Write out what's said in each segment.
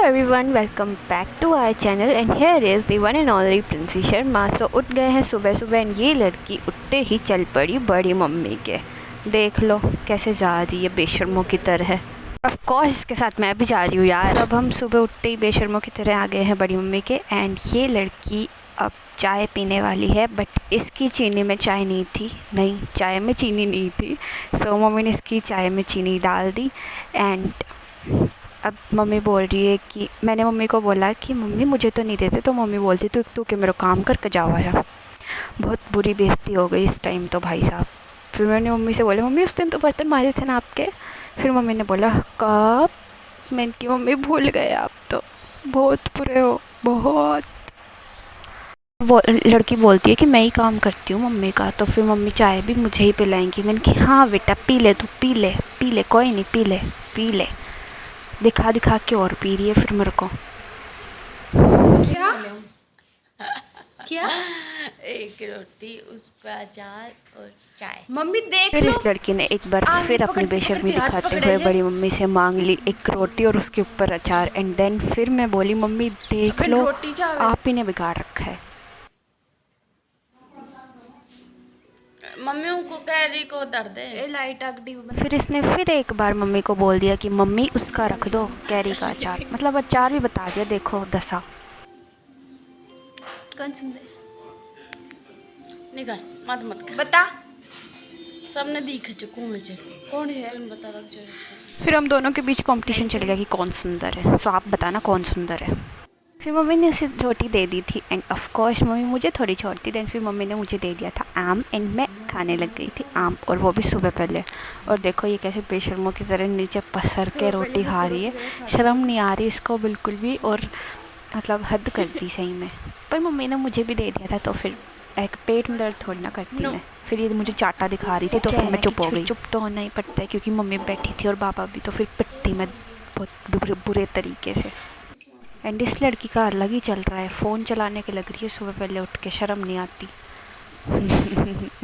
Everyone, welcome back to our channel and here is the one and only Princy Sharma. So उठ गए हैं सुबह सुबह एंड ये लड़की उठते ही चल पड़ी बड़ी मम्मी के। देख लो कैसे जा रही है बेशर्मों की तरह। ऑफ कोर्स इसके साथ मैं भी जा रही हूँ यार। अब हम सुबह उठते ही बेशर्मों की तरह आ गए हैं बड़ी मम्मी के एंड ये लड़की अब चाय पीने वाली है, बट इसकी चीनी में चाय नहीं थी, नहीं चाय में चीनी नहीं थी। सो मम्मी ने इसकी चाय में चीनी डाल दी एंड अब मम्मी बोल रही है कि मैंने मम्मी को बोला कि मम्मी मुझे तो नहीं देते, तो मम्मी बोलती तू कि मेरा काम करके जाओ आया। बहुत बुरी बेइज्जती हो गई इस टाइम तो भाई साहब। फिर मैंने मम्मी से बोला मम्मी उस दिन तो बर्तन मारे थे ना आपके। फिर मम्मी ने बोला कब? मैंने की मम्मी भूल गए आप तो बहुत बुरे हो बहुत। लड़की बोलती है कि मैं ही काम करती हूँ मम्मी का, तो फिर मम्मी चाय भी मुझे ही पिलाएंगी। मैंने कि हाँ बेटा पी ले, तू पी ले पी ले, कोई नहीं पी ले पी ले। दिखा दिखा के और पी रही है फिर मेरे को। क्या क्या? एक रोटी उस पर अचार और चाय। मम्मी देख फिर लो। इस लड़की ने एक बार फिर अपनी बेशर्मी दिखाते हुए बड़ी मम्मी से मांग ली एक रोटी और उसके ऊपर अचार एंड देन फिर मैं बोली मम्मी देख लो आप ही ने बिगाड़ रखा है। मम्मी उनको कह रही को दर्द है लाइट अगड़ी। फिर इसने फिर एक बार मम्मी को बोल दिया कि मम्मी उसका रख दो कैरी का अचार, मतलब अचार भी बता दिया। देखो दसा कौन सुन दे निकल मत मत बता। सबने देख चुकू मुझे कौन है तुम बता रख जाए। फिर हम दोनों के बीच कंपटीशन चलेगा कि कौन सुंदर है। सो आप बताना कौन सुंदर है। फिर मम्मी ने उसे रोटी दे दी थी एंड ऑफ कोर्स मम्मी मुझे थोड़ी छोड़ती। देन फिर मम्मी ने मुझे दे दिया था आम एंड मैं खाने लग गई थी आम, और वो भी सुबह पहले। और देखो ये कैसे बेशर्मों की तरह नीचे पसर के रोटी खा रही है। शर्म नहीं आ रही इसको बिल्कुल भी, और मतलब हद कर दी सही में। पर मम्मी ने मुझे भी दे दिया था तो फिर एक पेट में दर्द थोड़ी ना करती मैं। फिर ये मुझे चाटा दिखा रही थी तो फिर मैं चुप हो गई। चुप तो होना ही पड़ता है क्योंकि मम्मी बैठी थी और पापा भी, तो फिर पिटती मैं बहुत बुरे तरीके से। एंड इस लड़की का अलग ही चल रहा है, फ़ोन चलाने के लग रही है सुबह पहले उठ के, शर्म नहीं आती।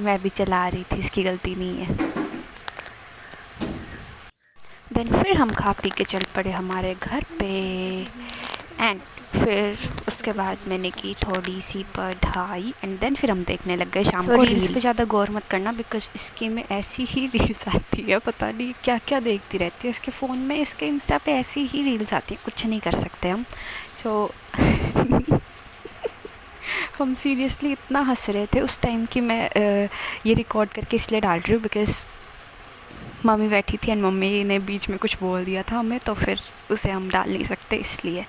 मैं भी चला रही थी, इसकी गलती नहीं है। देन फिर हम खा पी के चल पड़े हमारे घर पे एंड फिर उसके बाद मैंने की थोड़ी सी पढ़ाई एंड देन फिर हम देखने लग गए शाम को रील्स पे। ज़्यादा गौर मत करना बिकॉज इसके में ऐसी ही रील्स आती है, पता नहीं क्या क्या देखती रहती है इसके फ़ोन में। इसके इंस्टा पे ऐसी ही रील्स आती है, कुछ नहीं कर सकते हम। सो हम सीरियसली इतना हंस रहे थे उस टाइम कि मैं ये रिकॉर्ड करके इसलिए डाल रही हूँ बिकॉज़ मम्मी बैठी थी एंड मम्मी ने बीच में कुछ बोल दिया था हमें, तो फिर उसे हम डाल नहीं सकते इसलिए।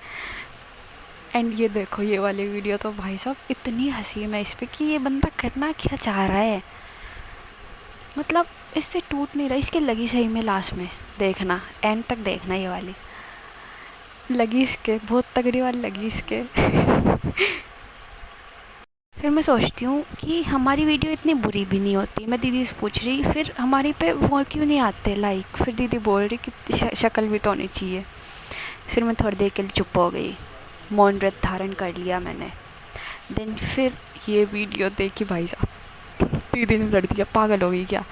एंड ये देखो ये वाली वीडियो तो भाई साहब इतनी हंसी है मैं इस पर कि ये बंदा करना क्या चाह रहा है, मतलब इससे टूट नहीं रहा। इसके लगी सही में लास्ट में, देखना एंड तक देखना ये वाली लगी इसके, बहुत तगड़ी वाली लगी इसके। फिर मैं सोचती हूँ कि हमारी वीडियो इतनी बुरी भी नहीं होती। मैं दीदी से पूछ रही फिर हमारी पे वो क्यों नहीं आते लाइक। फिर दीदी बोल रही कि शक्ल भी तो होनी चाहिए। फिर मैं थोड़ी देर के लिए चुप हो गई, मौन व्रत धारण कर लिया मैंने। देन फिर ये वीडियो देखी भाई साहब, दीदी ने लड़ दिया पागल हो गई क्या।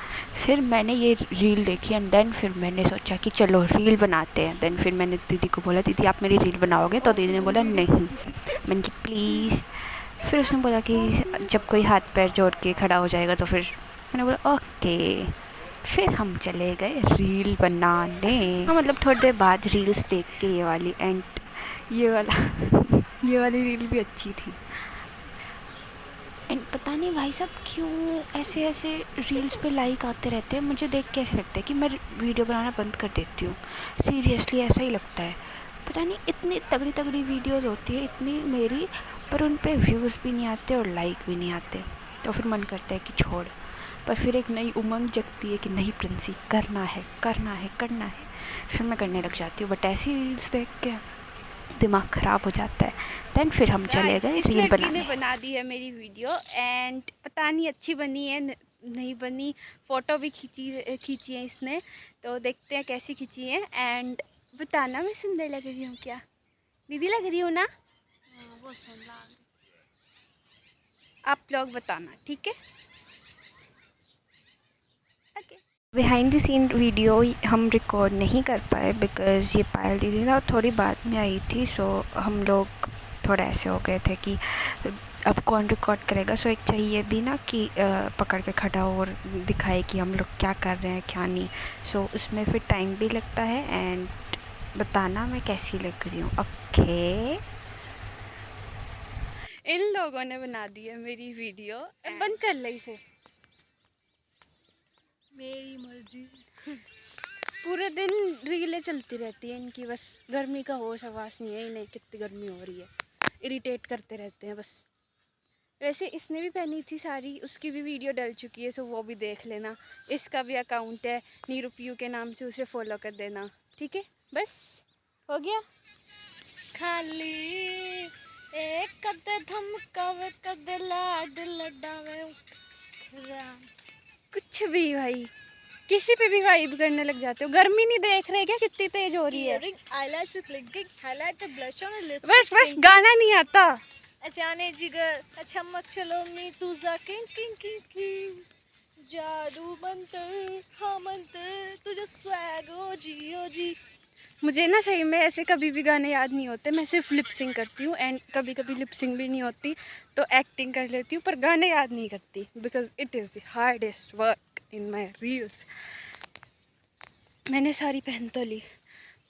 फिर मैंने ये रील देखी एंड देन फिर मैंने सोचा कि चलो रील बनाते हैं। देन फिर मैंने दीदी को बोला दीदी आप मेरी रील बनाओगे, तो दीदी ने बोला नहीं। मैंने कि प्लीज़। फिर उसने बोला कि जब कोई हाथ पैर जोड़ के खड़ा हो जाएगा तो फिर मैंने बोला ओके। फिर हम चले गए रील बनाने। हाँ मतलब थोड़ी देर बाद रील्स देख के ये वाली एंड ये वाला ये वाली रील भी अच्छी थी। एंड पता नहीं भाई साहब क्यों ऐसे ऐसे रील्स पे लाइक आते रहते हैं। मुझे देख के ऐसे लगता है कि मैं वीडियो बनाना बंद कर देती हूँ, सीरियसली ऐसा ही लगता है। पता नहीं इतनी तगड़ी तगड़ी वीडियोस होती है इतनी मेरी, पर उन पे व्यूज़ भी नहीं आते और लाइक भी नहीं आते, तो फिर मन करता है कि छोड़। पर फिर एक नई उमंग जगती है कि नहीं प्रिंसी करना है करना है करना है, फिर मैं करने लग जाती हूँ। बट ऐसी रील्स देख के दिमाग ख़राब हो जाता है। देन फिर हम चले गए रील बनाने। बना दी है मेरी वीडियो एंड पता नहीं अच्छी बनी है नहीं बनी। फ़ोटो भी खींची है इसने, तो देखते हैं कैसी खींची है एंड बताना मैं सुंदर लग रही हूँ क्या। दीदी लग रही हूँ ना? बहुत सुंदर। आप लोग बताना ठीक है। Okay. Behind the scene video हम रिकॉर्ड नहीं कर पाए बिकॉज़ ये पायल दीदी ना थोड़ी बाद में आई थी, सो हम लोग थोड़ा ऐसे हो गए थे कि अब कौन रिकॉर्ड करेगा। सो एक चाहिए भी ना कि पकड़ के खड़ा हो और दिखाए कि हम लोग क्या कर रहे हैं क्या नहीं। सो उसमें फिर टाइम भी लगता है एंड बताना मैं कैसी लग रही हूँ। ओके, इन लोगों ने बना दी है मेरी वीडियो। बंद कर ले इसे। मेरी मर्जी। पूरे दिन रीलें चलती रहती है इनकी, बस गर्मी का होश हवास नहीं है इन्हें कितनी गर्मी हो रही है। इरिटेट करते रहते हैं बस। वैसे इसने भी पहनी थी साड़ी, उसकी भी वीडियो डल चुकी है, सो वो भी देख लेना। इसका भी अकाउंट है नीरूपीयू के नाम से, उसे फॉलो कर देना। ठीक है, बस हो गया। खाली एक कदे धमकावे कदे लाड लडावे कुछ भी भाई, किसी पे भी वाइब करने लग जाते हो। गर्मी नहीं देख रहे क्या कितनी तेज हो रही है? eyelash blinking highlighter blush on lips बस गाना नहीं आता। अचाने जिगर अच्छा मत चलो मी तुझा किंग किंग किंग किंग जादू मंतर हाँ मंतर तुझे स्वैग ओ जी। मुझे ना सही में ऐसे कभी भी गाने याद नहीं होते, मैं सिर्फ लिपसिंग करती हूँ एंड कभी कभी लिपसिंग भी नहीं होती तो एक्टिंग कर लेती हूँ, पर गाने याद नहीं करती because it is the hardest work in my reels. मैंने साड़ी पहन तो ली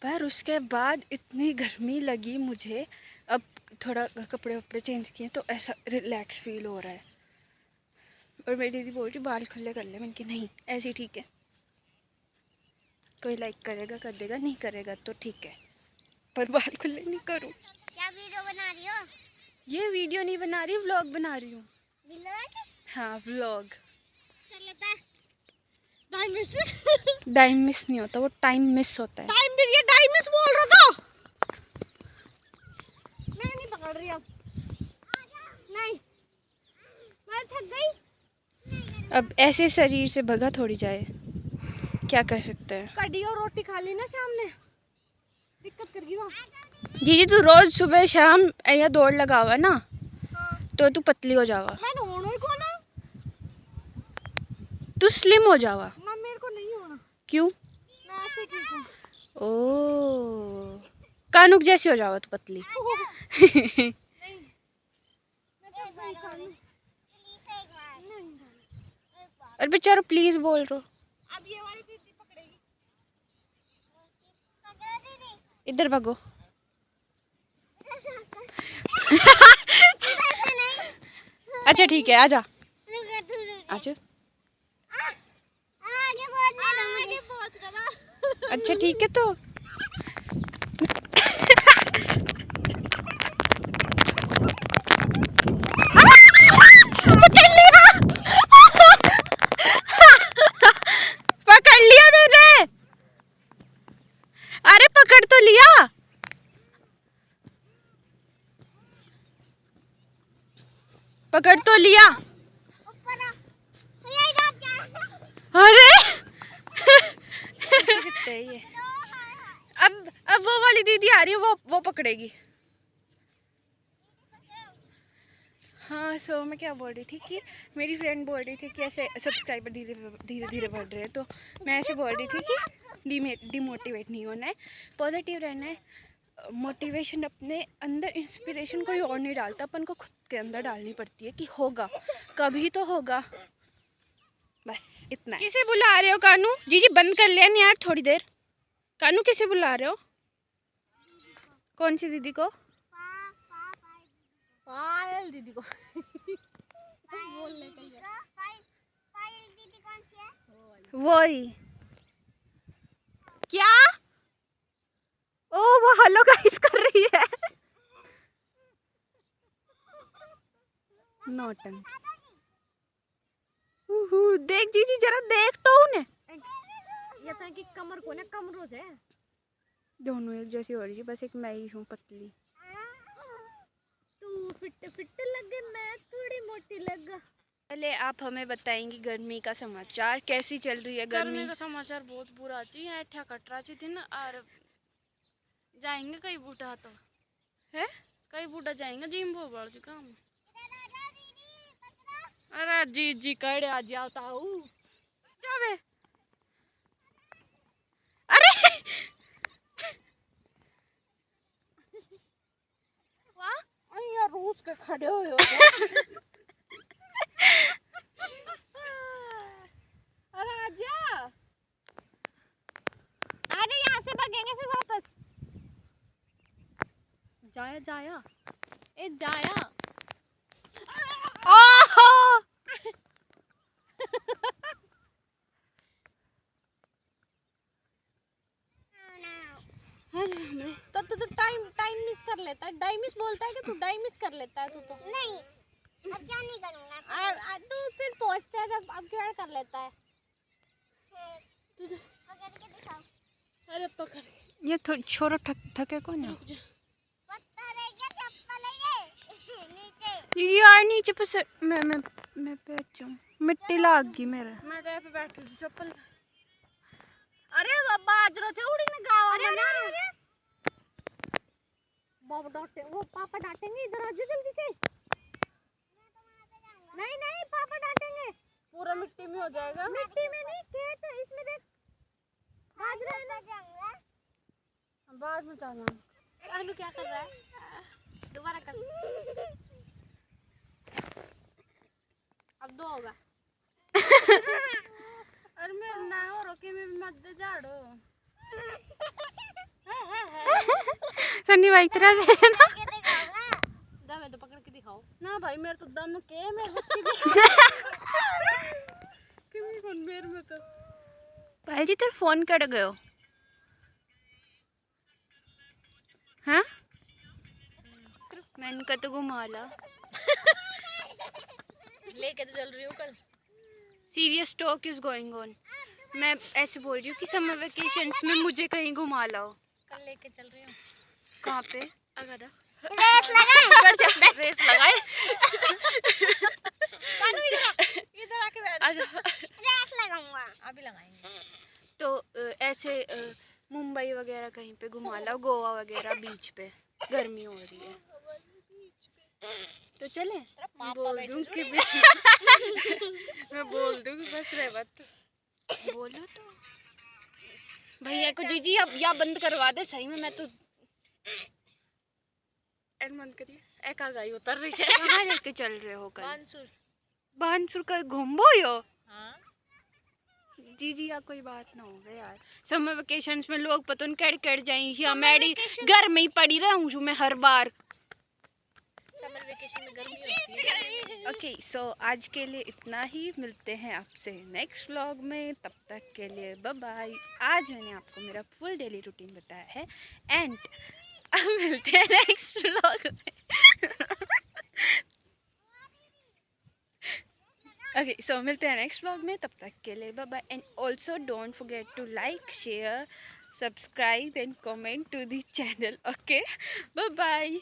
पर उसके बाद इतनी गर्मी लगी मुझे। अब थोड़ा कपड़े वपड़े चेंज किए तो ऐसा रिलैक्स फील हो रहा है। और मेरी दीदी बोल रही बाल खुले कर ले, मैंने कि नहीं ऐसे ही ठीक है। कोई लाइक करेगा कर देगा, नहीं करेगा तो ठीक है, पर बाल खुले नहीं करूँ। क्या वीडियो बना रही हो? ये वीडियो नहीं बना रही, व्लॉग बना रही हूँ। व्लॉग? हाँ व्लॉग। कर लेता है टाइम मिस। टाइम मिस नहीं होता, वो टाइम मिस होता है। टाइम मिस, ये टाइम मिस बोल रहा था। मैं नहीं पकड़ रही अब। नहीं मैं थक गई। अब ऐसे शरीर से भगा थोड़ी जाए, क्या कर सकते हैं। कड़ी और रोटी खा ली ना सामने, दिक्कत कर गई वहाँ। जी तू रोज सुबह शाम या दौड़ लगावा ना तो तू पतली हो जावा, मैं होना ही कौन है? तू स्लिम हो जावा। ना मेरे को नहीं होना। क्यों? मैं ऐसे ठीक हूँ। ओ कानुक जैसी हो जावा तू पतली। नहीं मैं तो नहीं खाऊंगी। और बेचारो प्लीज बोल रहा। अब ये वाली दीदी पकड़ेगी। इधर भागो। अच्छा ठीक है आजा आजा। आगे पहुंच गया। अच्छा ठीक है तो पकड़ लिया मैंने। अरे पकड़ तो लिया। पकड़ तो लिया। अरे ये अब वो वाली दीदी आ रही है, वो पकड़ेगी। हाँ सो मैं क्या बोल रही थी कि मेरी फ्रेंड बोल रही थी कि ऐसे सब्सक्राइबर धीरे धीरे बढ़ रहे हैं, तो मैं ऐसे बोल रही थी कि डिमोटिवेट नहीं होना है, पॉजिटिव रहना है। मोटिवेशन अपने अंदर, इंस्पिरेशन कोई और नहीं डालता, अपन को खुद के अंदर डालनी पड़ती है कि होगा कभी तो होगा, बस इतना है। किसे बुला रहे हो कानू? जी बंद कर लिया नहीं यार थोड़ी देर। कानू किसे बुला रहे हो? कौन सी दीदी को? पायल दीदी को। वो ही क्या? ओ वो हेलो गाइस कर रही है। नौटंक। देख जी जरा देख तो उन्हें। ये तो कि कमर को ना कमरों से दोनों एक जैसी हो रही है, बस एक मैं ही हूँ पतली। तू फिट लगे, मैं थोड़ी मोटी लगा। पहले आप हमें बताएंगी गर्मी का समाचार, कैसी चल रही है गर्मी? का समाचार बहुत बुरा ची है, ठा कटरा ची थी ना, और जाएंगे कई बूढ़ा तो है, कई बूढ़ा जाएंगे जिम वो बढ़ चुका हम। अरे जी कड़े आ जाता हूँ। जावे के खड़े हो अरे आजा आजा, यहाँ से भागेंगे फिर वापस। जाया जाया ए जाया। तो टाइम टाइम मिस कर लेता है, डाई मिस बोलता है कि तू डाई मिस कर लेता है तू तो। नहीं, अब क्या नहीं करूँगा। तू फिर पहुँचता है तब अब क्या कर लेता है। पकड़ के दिखाओ। अरे पकड़ के। ये छोरो थके को ना पत्थर है क्या, चप्पल है ये नीचे। दीदी यार नीचे पे से मैं बैठ जाऊँ, मिट्टी लाग गई मेरे। मैं पे बैठी थी चप्पल। अरे बाजरो से उड़ी में गाँव में ना। बाबा डांटेंगे, वो पापा डांटेंगे, इधर आ जा जल्दी से। नहीं नहीं पापा डांटेंगे। पूरा मिट्टी में हो जाएगा। मिट्टी में नहीं, खेत है इसमें देख बाजरा है ना। बाद में जाना। अनु क्या कर रहा है, दोबारा कर। अब 2 होगा। अरे मैं ना हो रोके में मत दे झाड़ो। सन्नी भाई तरह से है ना। दम है तो पकड़ के दिखाओ ना भाई, मेरे तो दम के मेरे कौन मेरे में तो। भाई जी तेरा फोन कट गयो। हाँ मैंने कहा तो घुमा ला। लेके तो चल रही हूँ कल। Serious talk is going on. मैं ऐसे बोल रही हूँ कि समर वेकेशंस में मुझे कहीं घुमा लाओ। कल लेके चल रही हूँ। कहाँ पे? अगर रेस लगाए। रेस लगाए। इधर आके बैठ। रेस लगाऊंगा। अभी लगाएंगे। तो ऐसे मुंबई वगैरह कहीं पे घुमा लाओ, गोवा वगैरह बीच पे। गर्मी हो रही है तो चले। बोल दूँ कि मैं बोल दूँ कि बस रह मत बोलो तो भैया को। जीजी अब या बंद करवा दे सही में। मैं तो बंद करिए। एक आ गई उतर रही है। कहाँ लेके चल रहे हो कल? बांसुर। बानसुर का घूमबो यो। हाँ जी या कोई बात ना हो यार। समर वेकेशंस में लोग पता नहीं कड़ जाएंगे या मैडी घर में ही पड़ी रहूँ मैं हर बार। समर वेकेशन में गर्मी होती है। ओके सो आज के लिए इतना ही। मिलते हैं आपसे नेक्स्ट व्लॉग में, तब तक के लिए बाय बाय। आज मैंने आपको मेरा फुल डेली रूटीन बताया है एंड अब मिलते हैं नेक्स्ट व्लॉग में। ओके सो मिलते हैं नेक्स्ट व्लॉग में, तब तक के लिए bye bye. And also don't forget to like, share, subscribe and comment to the channel. Okay bye bye.